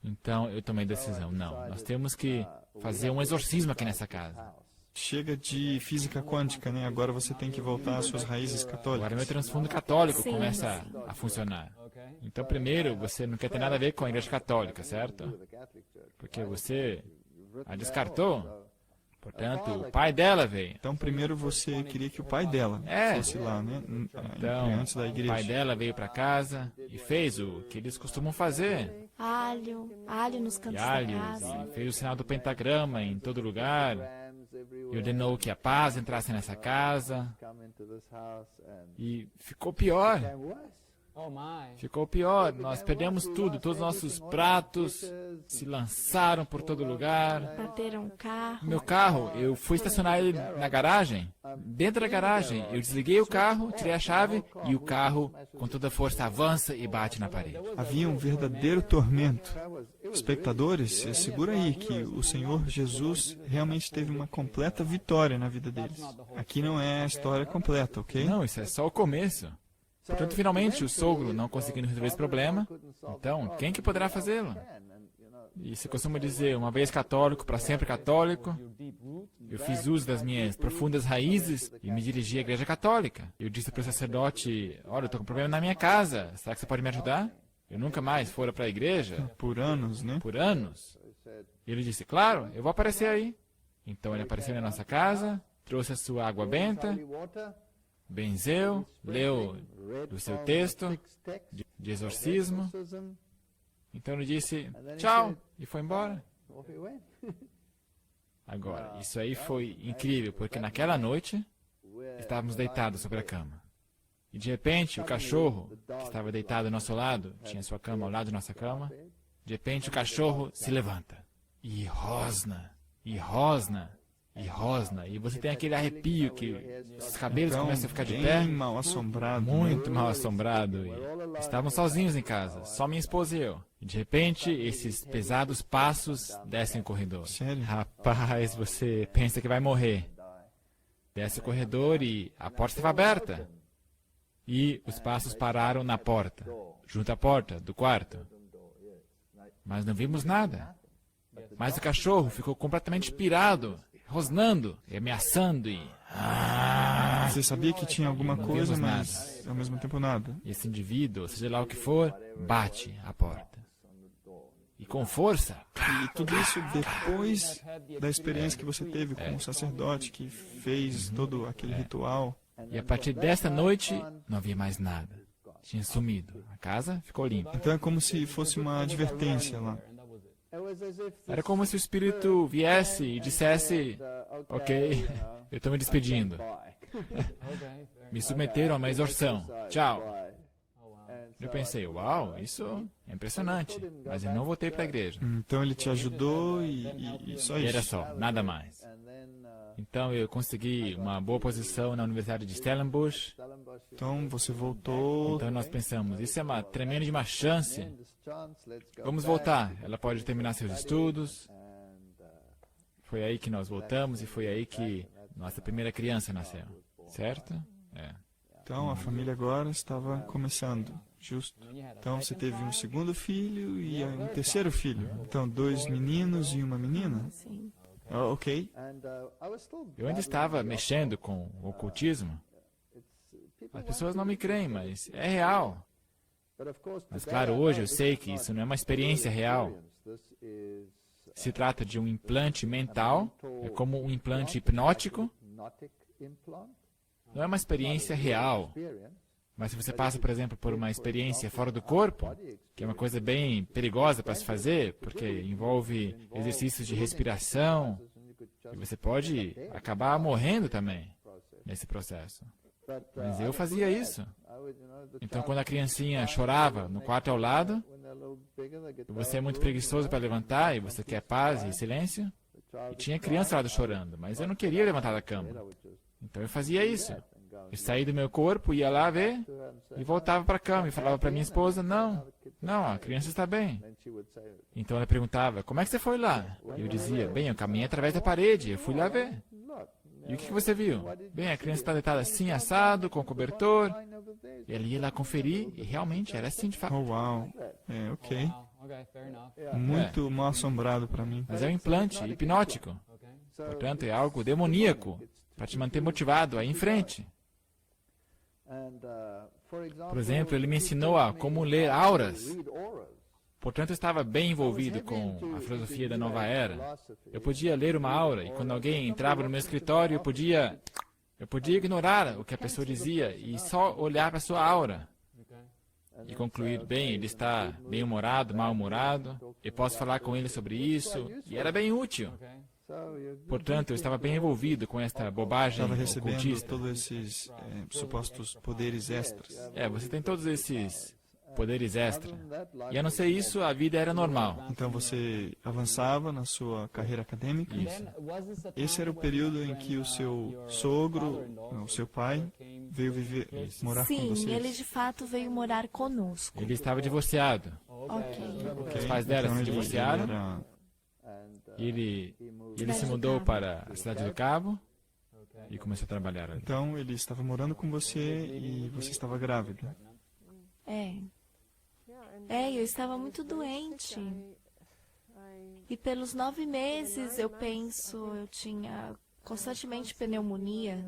Então eu tomei a decisão, não, nós temos que fazer um exorcismo aqui nessa casa. Chega de física quântica, né? Agora você tem que voltar às suas raízes Agora católicas. meu transfundo católico Sim. começa a funcionar. Okay. Então primeiro, você não quer ter nada a ver com a igreja católica, certo? Porque você a descartou. Portanto, o pai dela veio. Então, primeiro você queria que o pai dela fosse lá, né? Então, Antes da o igreja. pai dela veio para casa e fez o que eles costumam fazer. Alho nos E cantos da alhos, casa. e fez o sinal do pentagrama em todo lugar. E ordenou que a paz entrasse nessa casa. E ficou pior. Oh, my. Ficou pior. Nós perdemos tudo. Todos os nossos pratos se lançaram por todo lugar. Bateram o carro. Meu carro, eu fui estacionar ele na garagem. Dentro da garagem, eu desliguei o carro, tirei a chave e o carro, com toda força, avança e bate na parede. Havia um verdadeiro tormento. Espectadores, segura aí que o Senhor Jesus realmente teve uma completa vitória na vida deles. Aqui não é a história completa, ok? Não, isso é só o começo. Portanto, finalmente, o sogro não conseguindo resolver esse problema, então, quem que poderá fazê-lo? E se costuma dizer, uma vez católico, para sempre católico. Eu fiz uso das minhas profundas raízes e me dirigi à igreja católica. Eu disse para o sacerdote, olha, eu estou com um problema na minha casa, será que você pode me ajudar? eu nunca mais fora para a igreja Por anos, né? por anos? E ele disse, claro, eu vou aparecer aí. Então ele apareceu na nossa casa, trouxe a sua água benta, benzeu, leu o seu texto de exorcismo. Então ele disse, tchau, e foi embora. Agora, isso aí foi incrível, porque naquela noite estávamos deitados sobre a cama. E de repente, o cachorro, que estava deitado ao nosso lado, tinha sua cama ao lado da nossa cama, de repente o cachorro se levanta. E rosna, e rosna, e rosna. E você tem aquele arrepio que os cabelos Então, começam a ficar de pé. bem mal assombrado. né? Muito mal assombrado. E estávamos sozinhos em casa, só minha esposa e eu. E de repente, esses pesados passos descem o corredor. Sério? Rapaz, você pensa que vai morrer. Desce o corredor e a porta estava aberta. E os passos pararam na porta, junto à porta do quarto. Mas não vimos nada. Mas o cachorro ficou completamente pirado, rosnando, e ameaçando e... Você sabia que tinha alguma Não coisa, vimos mas ao mesmo tempo nada. E esse indivíduo, seja lá o que for, bate a porta. E com força. E tudo isso depois da experiência que você teve com o sacerdote que fez todo aquele ritual. E a partir desta noite, não havia mais nada. Tinha sumido. A casa ficou limpa. Então é como se fosse uma advertência lá. Era como se o espírito viesse e dissesse, ok, eu estou me despedindo. Me submeteram a uma exorção. Tchau. Eu pensei, uau, isso é impressionante. Mas eu não voltei para a igreja. Então ele te ajudou e só E era isso. só, nada mais. Então eu consegui uma boa posição na Universidade de Stellenbosch. Então você voltou. Então nós pensamos, isso é uma tremenda de uma chance. Vamos voltar. Ela pode terminar seus estudos. Foi aí que nós voltamos e foi aí que nossa primeira criança nasceu. Certo? É. Então a família agora estava começando. Justo. Então você teve um segundo filho e um terceiro filho. Então 2 meninos e uma menina. Sim. Ok. Eu ainda estava mexendo com o ocultismo. As pessoas não me creem, mas é real. Mas claro, hoje eu sei que isso não é uma experiência real. Se trata de um implante mental, é como um implante hipnótico. Não é uma experiência real. Mas se você passa, por exemplo, por uma experiência fora do corpo, que é uma coisa bem perigosa para se fazer, porque envolve exercícios de respiração, e você pode acabar morrendo também nesse processo. Mas eu fazia isso. Então, quando a criancinha chorava no quarto ao lado, e você é muito preguiçoso para levantar, e você quer paz e silêncio, e tinha criança lá chorando, mas eu não queria levantar da cama. Então eu fazia isso. Eu saía do meu corpo, ia lá ver, e voltava para a cama e falava para minha esposa, não, a criança está bem. Então ela perguntava, como é que você foi lá? E eu dizia, bem, eu caminhei através da parede, eu fui lá ver. E o que você viu? Bem, a criança está deitada assim, assado, com cobertor. E ela ia lá conferir, e realmente era assim de fato. Oh, uau. É, ok. Muito mal assombrado para mim. Mas é um implante hipnótico. Portanto, é algo demoníaco, para te manter motivado a ir em frente. Por exemplo, ele me ensinou a como ler auras. Portanto, eu estava bem envolvido com a filosofia da nova era. Eu podia ler uma aura e quando alguém entrava no meu escritório, eu podia ignorar o que a pessoa dizia e só olhar para a sua aura. E concluir, bem, ele está bem-humorado, mal-humorado, eu posso falar com ele sobre isso, e era bem útil. Portanto, eu estava bem envolvido com esta bobagem Estava recebendo ocultista. todos esses supostos poderes extras. Você tem todos esses poderes extra. E a não ser isso, a vida era normal. Então você avançava na sua carreira acadêmica. Isso. Esse era o período em que o seu sogro, o seu pai, veio morar com Sim, vocês. ele de fato veio morar conosco. Ele estava divorciado. Ok. Os pais dela Então se ele divorciaram. era- E ele Cidade se do mudou Cabo. para a Cidade do Cabo e começou a trabalhar ali. Então ele estava morando com você e você estava grávida. Eu estava muito doente. E pelos 9 meses, eu penso, eu tinha constantemente pneumonia.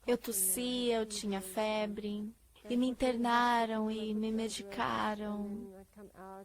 Eu tossia, eu tinha febre. E me internaram e me medicaram.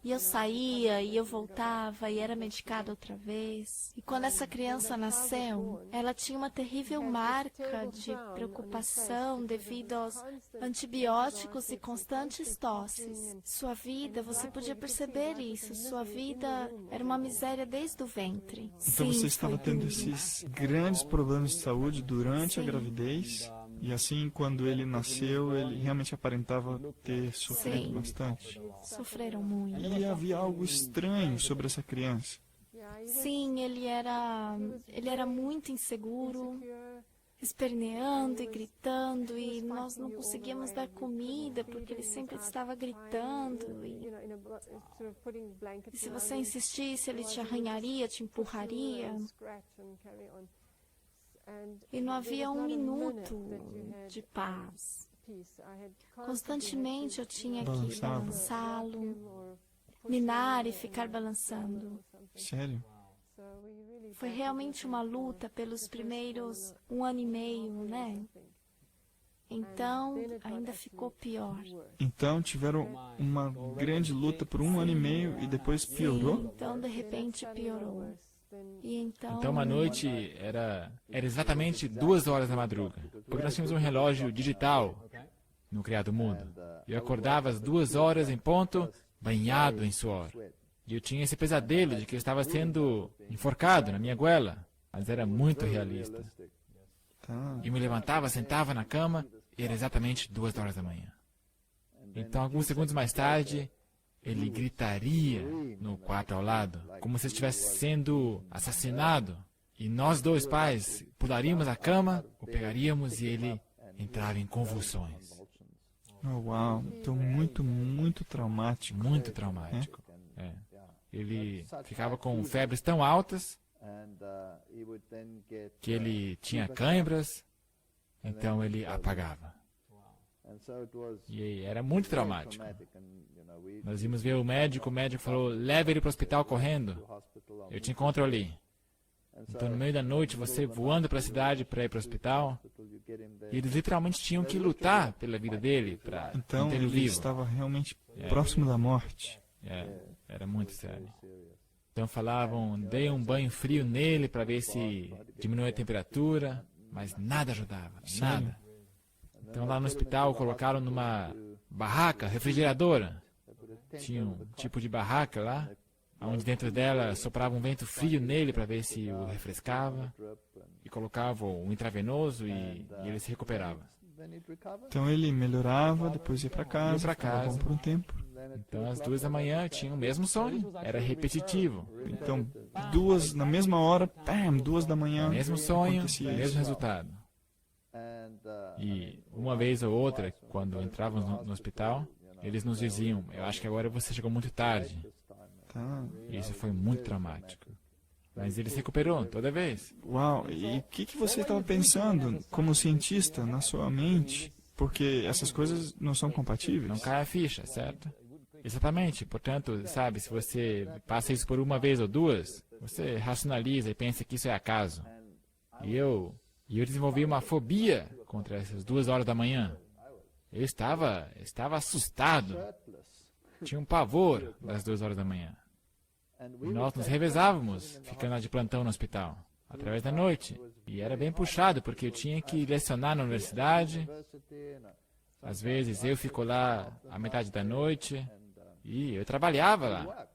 E eu saía e eu voltava e era medicada outra vez. E quando essa criança nasceu, ela tinha uma terrível marca de preocupação devido aos antibióticos e constantes tosses. Sua vida, você podia perceber isso, sua vida era uma miséria desde o ventre. Então Sim, você estava foi tendo duro. esses grandes problemas de saúde durante a Sim. gravidez. E assim, quando ele nasceu, ele realmente aparentava ter sofrido Sim. bastante. Sofreram muito. E havia algo estranho sobre essa criança. Sim, ele era muito inseguro, esperneando e gritando, e nós não conseguíamos dar comida porque ele sempre estava gritando. E se você insistisse, ele te arranharia, te empurraria. E não havia um minuto de paz. Constantemente eu tinha que Balançava. balançá-lo, minar e ficar balançando. Sério? Foi realmente uma luta pelos primeiros 1 ano e meio, né? Então, ainda ficou pior. Então tiveram uma grande luta por 1 ano e meio e depois Sim, piorou? então de repente piorou. E Então uma noite era exatamente 2 horas da madruga, porque nós tínhamos um relógio digital no criado mudo. Eu acordava às 2 horas em ponto, banhado em suor. E eu tinha esse pesadelo de que eu estava sendo enforcado na minha goela, mas era muito realista. Tá. Eu me levantava, sentava na cama e era exatamente 2 horas da manhã. Então, alguns segundos mais tarde, ele gritaria no quarto ao lado, como se estivesse sendo assassinado. E nós dois pais pularíamos a cama, o pegaríamos e ele entrava em convulsões. Oh, uau, então muito traumático. Muito traumático. É. Ele ficava com febres tão altas que ele tinha cãibras, então ele apagava. E era muito traumático. Nós íamos ver o médico falou, leve ele para o hospital correndo, eu te encontro ali. Então, no meio da noite, você voando para a cidade para ir para o hospital, e eles literalmente tinham que lutar pela vida dele, para Então manter ele ele vivo. estava realmente próximo da morte. Era muito sério. Então falavam, dei um banho frio nele para ver se diminui a temperatura, mas nada ajudava, nada. Então lá no hospital colocaram numa barraca refrigeradora. Tinha um tipo de barraca lá, onde dentro dela soprava um vento frio nele para ver se o refrescava. E colocavam um intravenoso e ele se recuperava. Então ele melhorava, depois ia para casa, Ia pra ficava casa. bom por um tempo. Então às 2 da manhã eu tinha o mesmo sonho, era repetitivo. Então, na mesma hora, 2 da manhã, Mesmo sonho, acontecia mesmo isso. resultado. E uma vez ou outra, quando entrávamos no hospital, eles nos diziam, eu acho que agora você chegou muito tarde. Tá. E isso foi muito traumático. Mas ele se recuperou toda vez. Uau, e o que você estava pensando como cientista na sua mente? Porque essas coisas não são compatíveis. Não cai a ficha, certo? Exatamente. Portanto, sabe, se você passa isso por uma vez ou duas, você racionaliza e pensa que isso é acaso. E eu desenvolvi uma fobia contra essas 2 horas da manhã. Eu estava assustado. Tinha um pavor das 2 horas da manhã. E nós nos revezávamos, ficando lá de plantão no hospital, através da noite. E era bem puxado, porque eu tinha que lecionar na universidade. Às vezes eu fico lá a metade da noite e eu trabalhava lá.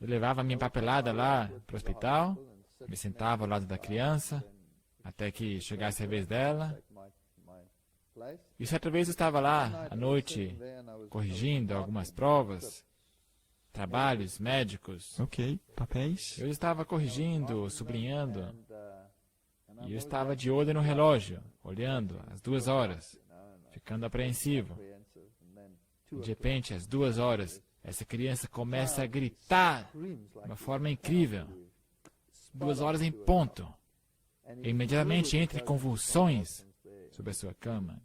Eu levava a minha papelada lá para o hospital, me sentava ao lado da criança, até que chegasse a vez dela. E certa vez eu estava lá à noite, corrigindo algumas provas, trabalhos médicos. Ok, papéis. Eu estava corrigindo, sublinhando, e eu estava de olho no relógio, olhando às 2 horas, ficando apreensivo. De repente, às 2 horas, essa criança começa a gritar de uma forma incrível. 2 horas em ponto. E imediatamente entre convulsões sobre a sua cama.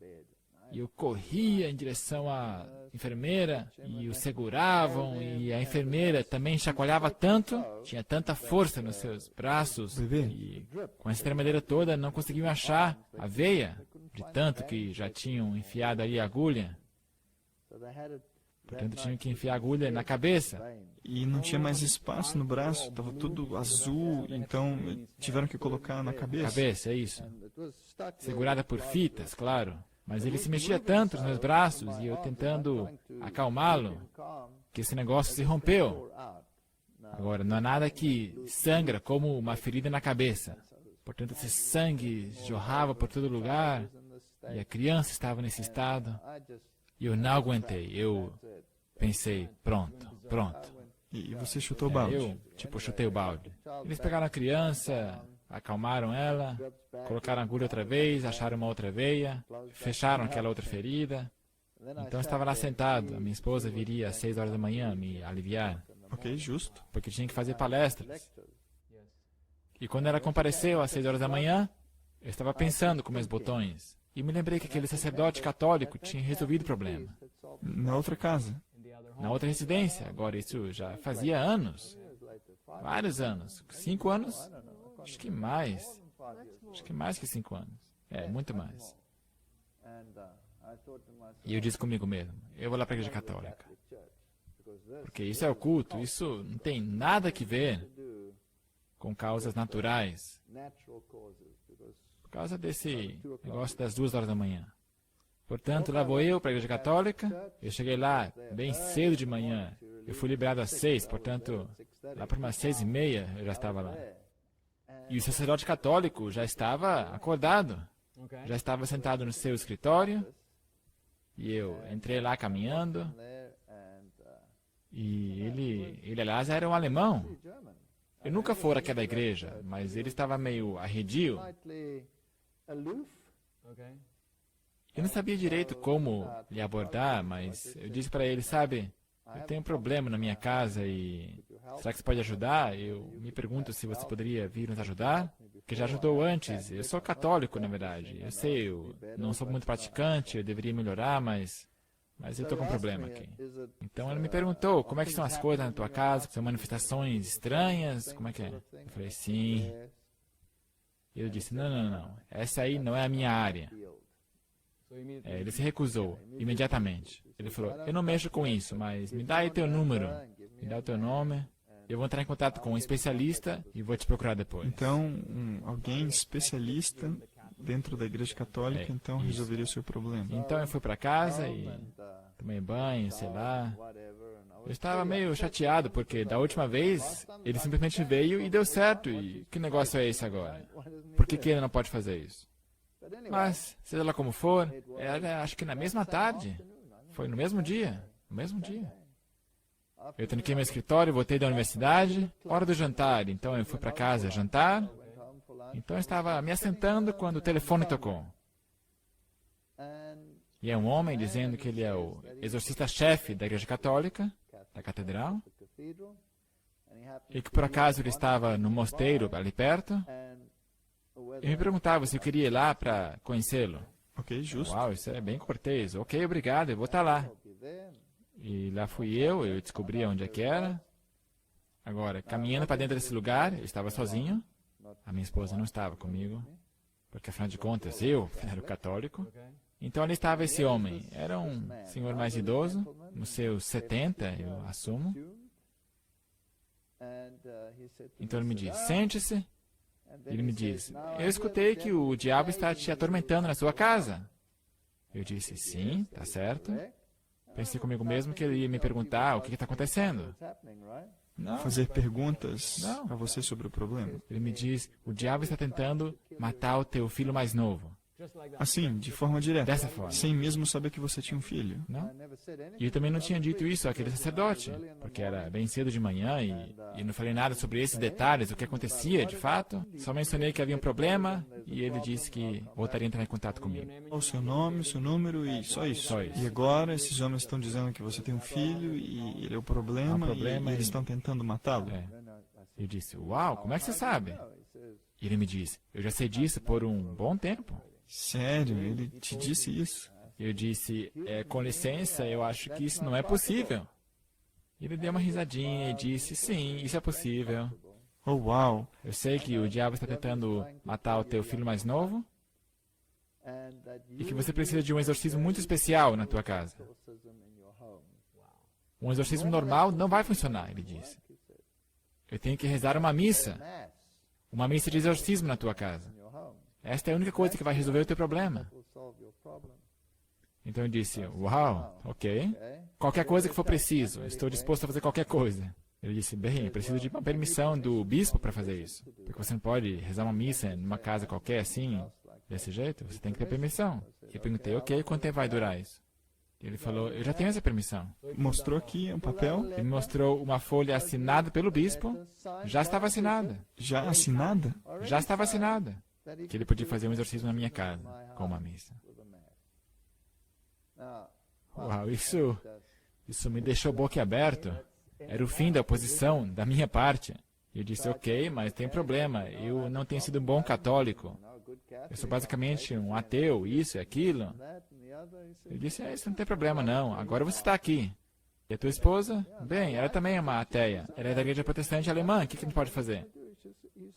E eu corria em direção à enfermeira e o seguravam e a enfermeira também chacoalhava tanto, tinha tanta força nos seus braços Bebê. e com essa tremedeira toda não conseguiam achar a veia de tanto que já tinham enfiado ali a agulha. Portanto, tinham que enfiar a agulha na cabeça. E não tinha mais espaço no braço, estava tudo azul, então tiveram que colocar na cabeça. Cabeça, é isso. Segurada por fitas, claro. Mas ele se mexia tanto nos meus braços e eu tentando acalmá-lo, que esse negócio se rompeu. Agora, não há nada que sangra como uma ferida na cabeça. Portanto, esse sangue jorrava por todo lugar e a criança estava nesse estado. E eu não aguentei. Eu pensei, pronto. E você chutou o balde. Eu, chutei o balde. Eles pegaram a criança, acalmaram ela, colocaram a agulha outra vez, acharam uma outra veia, fecharam aquela outra ferida. Então eu estava lá sentado. A minha esposa viria às 6 horas da manhã me aliviar. Ok, justo. Porque tinha que fazer palestras. E quando ela compareceu às 6 horas da manhã, eu estava pensando com meus botões. E me lembrei que aquele sacerdote católico tinha resolvido o problema. Na outra casa. Na outra residência. Agora, isso já fazia anos. Vários anos. 5 anos? Acho que mais. Acho que mais que 5 anos. É, muito mais. E eu disse comigo mesmo, eu vou lá para a igreja católica. Porque isso é o culto, isso não tem nada que ver com causas naturais. Por causa desse negócio das 2 horas da manhã. Portanto, lá vou eu para a igreja católica. Eu cheguei lá bem cedo de manhã. Eu fui liberado às 6, portanto, lá para umas 6:30 eu já estava lá. E o sacerdote católico já estava acordado. Já estava sentado no seu escritório. E eu entrei lá caminhando. E ele aliás, era um alemão. Eu nunca fora àquela igreja, mas ele estava meio arredio. Eu não sabia direito como lhe abordar, mas eu disse para ele, sabe, eu tenho um problema na minha casa e será que você pode ajudar? Eu me pergunto se você poderia vir nos ajudar, que já ajudou antes. Eu sou católico, na verdade. Eu sei, eu não sou muito praticante, eu deveria melhorar, mas eu estou com um problema aqui. Então ele me perguntou, como é que são as coisas na tua casa? São manifestações estranhas? Como é que é? Eu falei, sim. E ele disse, não, essa aí não é a minha área. Ele se recusou, imediatamente. Ele falou, eu não mexo com isso, mas me dá aí teu número, me dá o teu nome. Eu vou entrar em contato com um especialista e vou te procurar depois. Então, alguém especialista dentro da igreja católica, então isso. resolveria o seu problema. Então eu fui para casa e tomei banho, sei lá. Eu estava meio chateado, porque da última vez ele simplesmente veio e deu certo. E que negócio é esse agora? Por que ele não pode fazer isso? Mas, seja lá como for, era acho que na mesma tarde. Foi no mesmo dia. No mesmo dia. Eu tranquei meu escritório, voltei da universidade, hora do jantar. Então eu fui para casa jantar. Então eu estava me assentando quando o telefone tocou. E é um homem dizendo que ele é o exorcista-chefe da igreja católica, da catedral, e que por acaso ele estava no mosteiro ali perto. E me perguntava se eu queria ir lá para conhecê-lo. Ok, justo. Uau, isso é bem cortês. Ok, obrigado, eu vou estar lá. E lá fui eu descobri onde é que era. Agora, caminhando para dentro desse lugar, eu estava sozinho. A minha esposa não estava comigo, porque afinal de contas eu era o católico. Então ali estava esse homem. Era um senhor mais idoso, nos seus 70, eu assumo. Então ele me disse, sente-se. Ele me disse, eu escutei que o diabo está te atormentando na sua casa. Eu disse, sim, tá certo. Pensei comigo mesmo que ele ia me perguntar o que está acontecendo. Não. Fazer perguntas a você sobre o problema. Ele me diz, o diabo está tentando matar o teu filho mais novo. Assim, de forma direta. Dessa forma. Sem mesmo saber que você tinha um filho. Não? E eu também não tinha dito isso àquele sacerdote, porque era bem cedo de manhã e não falei nada sobre esses detalhes, o que acontecia de fato. Só mencionei que havia um problema e ele disse que voltaria a entrar em contato comigo. O seu nome, o seu número e só isso. Só isso. E agora esses homens estão dizendo que você tem um filho e ele é o problema, e eles estão tentando matá-lo. É. Eu disse, uau, como é que você sabe? E ele me disse, eu já sei disso por um bom tempo. Sério? Ele te disse isso? Eu disse, com licença, eu acho que isso não é possível. Ele deu uma risadinha e disse, sim, isso é possível. Oh, uau! Eu sei que o diabo está tentando matar o teu filho mais novo e que você precisa de um exorcismo muito especial na tua casa. Um exorcismo normal não vai funcionar, ele disse. Eu tenho que rezar uma missa de exorcismo na tua casa. Esta é a única coisa que vai resolver o teu problema. Então eu disse, uau, ok. Qualquer coisa que for preciso, estou disposto a fazer qualquer coisa. Ele disse, bem, eu preciso de uma permissão do bispo para fazer isso. Porque você não pode rezar uma missa numa casa qualquer assim, desse jeito. Você tem que ter permissão. Eu perguntei, ok, quanto tempo vai durar isso? Ele falou, eu já tenho essa permissão. Mostrou aqui um papel. Ele me mostrou uma folha assinada pelo bispo. Já estava assinada. Já assinada? Já estava assinada. Que ele podia fazer um exorcismo na minha casa, com uma missa. Uau, isso me deixou boquiaberto. Era o fim da oposição da minha parte. E eu disse, ok, mas tem problema. Eu não tenho sido um bom católico. Eu sou basicamente um ateu, isso e aquilo. Ele disse, isso não tem problema não. Agora você está aqui. E a tua esposa? Bem, ela também é uma ateia. Ela é da igreja protestante alemã. O que a gente pode fazer?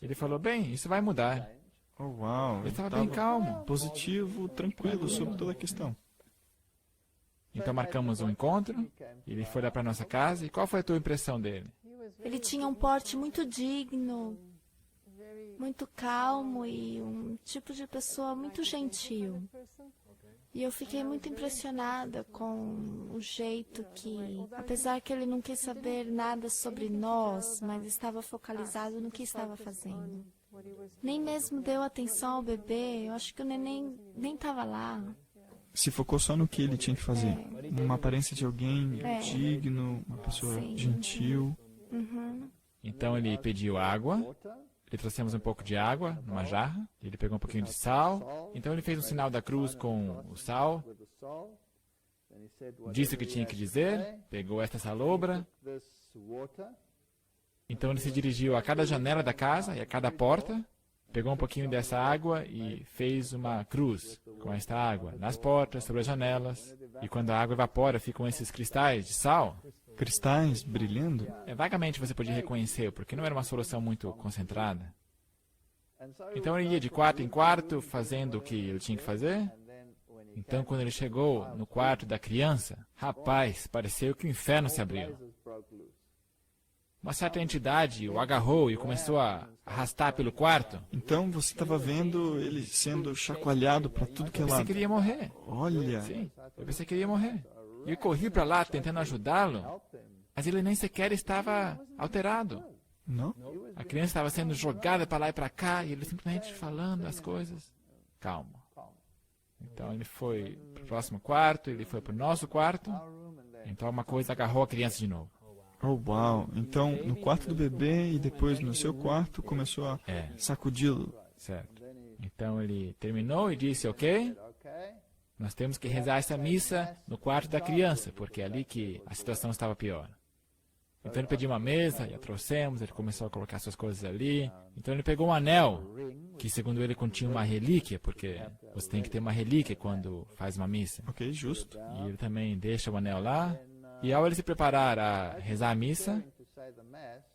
Ele falou, bem, isso vai mudar. Oh, uau. Ele estava bem calmo. Positivo, tranquilo sobre toda a questão. Então marcamos um encontro. Ele foi lá para nossa casa. E qual foi a tua impressão dele? Ele tinha um porte muito digno, muito calmo e um tipo de pessoa muito gentil. E eu fiquei muito impressionada com o jeito que, apesar que ele não quis saber nada sobre nós, mas estava focalizado no que estava fazendo. Nem mesmo deu atenção ao bebê, eu acho que o neném nem estava lá. Se focou só no que ele tinha que fazer. Uma aparência de alguém digno, uma pessoa gentil. Uhum. Então ele pediu água. Ele trouxemos um pouco de água numa jarra. Ele pegou um pouquinho de sal. Então ele fez um sinal da cruz com o sal. Disse o que tinha que dizer. Pegou esta salobra. Então ele se dirigiu a cada janela da casa e a cada porta. Pegou um pouquinho dessa água e fez uma cruz com esta água nas portas, sobre as janelas. E quando a água evapora, ficam esses cristais de sal. Cristais brilhando? Vagamente você podia reconhecer, porque não era uma solução muito concentrada. Então ele ia de quarto em quarto, fazendo o que ele tinha que fazer. Então quando ele chegou no quarto da criança, rapaz, pareceu que o inferno se abriu. Uma certa entidade o agarrou e começou a arrastar pelo quarto. Então você estava vendo ele sendo chacoalhado para tudo que é Eu pensei lado. que ele ia morrer. Olha, Sim, eu pensei que ele ia morrer. E eu corri para lá tentando ajudá-lo, mas ele nem sequer estava alterado. não? A criança estava sendo jogada para lá e para cá e ele simplesmente falando as coisas. Calma. Então ele foi para o próximo quarto, ele foi para o nosso quarto. Então uma coisa agarrou a criança de novo. Oh, uau. Então, no quarto do bebê e depois no seu quarto, começou a sacudi-lo. Certo. Então ele terminou e disse, ok, nós temos que rezar essa missa no quarto da criança, porque é ali que a situação estava pior. Então ele pediu uma mesa e a trouxemos, ele começou a colocar suas coisas ali. Então ele pegou um anel, que segundo ele continha uma relíquia, porque você tem que ter uma relíquia quando faz uma missa. Ok, justo. E ele também deixa o anel lá. E ao ele se preparar a rezar a missa,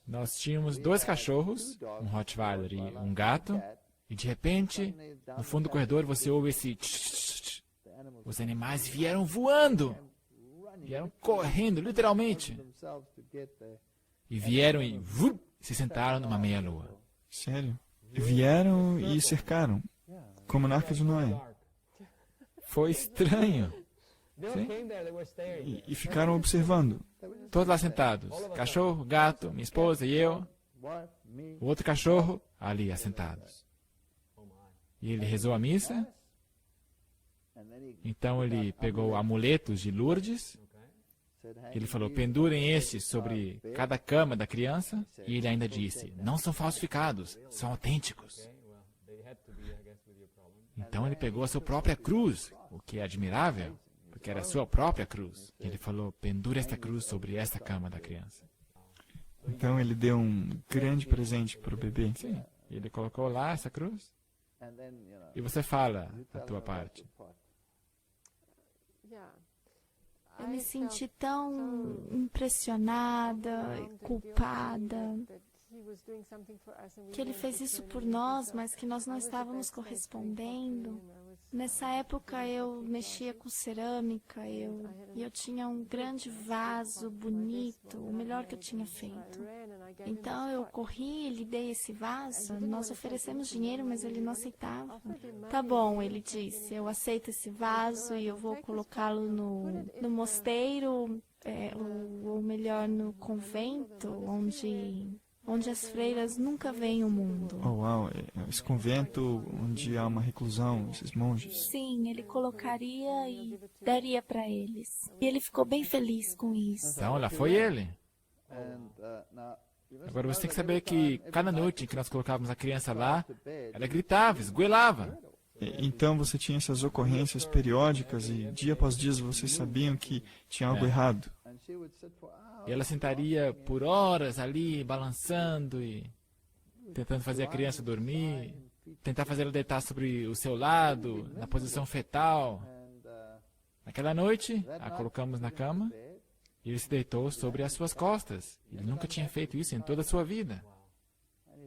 nós tínhamos 2 cachorros, um Rottweiler e um gato. E de repente, no fundo do corredor, você ouve esse tch. Os animais vieram voando. Vieram correndo, literalmente. E vieram e se sentaram numa meia-lua. Sério? Vieram e cercaram, como na Arca de Noé. Foi estranho. Sim. E ficaram observando. Todos lá sentados. Cachorro, gato, minha esposa e eu. O outro cachorro, ali assentados. E ele rezou a missa. Então ele pegou amuletos de Lourdes. Ele falou, pendurem estes sobre cada cama da criança. E ele ainda disse, não são falsificados, são autênticos. Então ele pegou a sua própria cruz, o que é admirável, porque era a sua própria cruz. E ele falou, pendure esta cruz sobre esta cama da criança. Então ele deu um grande presente para o bebê. Sim, ele colocou lá essa cruz. E você fala a tua parte. Eu me senti tão impressionada e culpada que ele fez isso por nós, mas que nós não estávamos correspondendo. Nessa época eu mexia com cerâmica, e eu tinha um grande vaso bonito, o melhor que eu tinha feito. Então eu corri e lhe dei esse vaso. Nós oferecemos dinheiro, mas ele não aceitava. Tá bom, ele disse, eu aceito esse vaso e eu vou colocá-lo no mosteiro, ou melhor, no convento, onde as freiras nunca veem o mundo. Oh, uau, esse convento onde há uma reclusão, esses monges. Sim, ele colocaria e daria para eles. E ele ficou bem feliz com isso. Então, lá foi ele. Agora você tem que saber que cada noite em que nós colocávamos a criança lá, ela gritava, esgoelava. Então você tinha essas ocorrências periódicas e dia após dia vocês sabiam que tinha algo errado. E ela sentaria por horas ali, balançando e tentando fazer a criança dormir, tentar fazer ela deitar sobre o seu lado, na posição fetal. Naquela noite, a colocamos na cama e ele se deitou sobre as suas costas. Ele nunca tinha feito isso em toda a sua vida.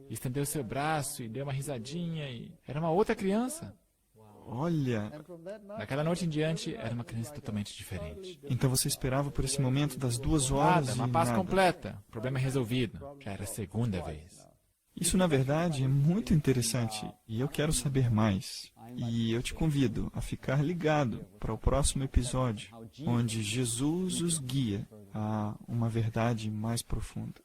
E estendeu seu braço e deu uma risadinha e era uma outra criança. Olha, Daquela noite em diante, era uma criança totalmente diferente. então você esperava por esse momento das 2 horas Nada, e uma paz nada. completa. Problema resolvido. Já era a segunda vez. Isso, na verdade, é muito interessante e eu quero saber mais. E eu te convido a ficar ligado para o próximo episódio, onde Jesus os guia a uma verdade mais profunda.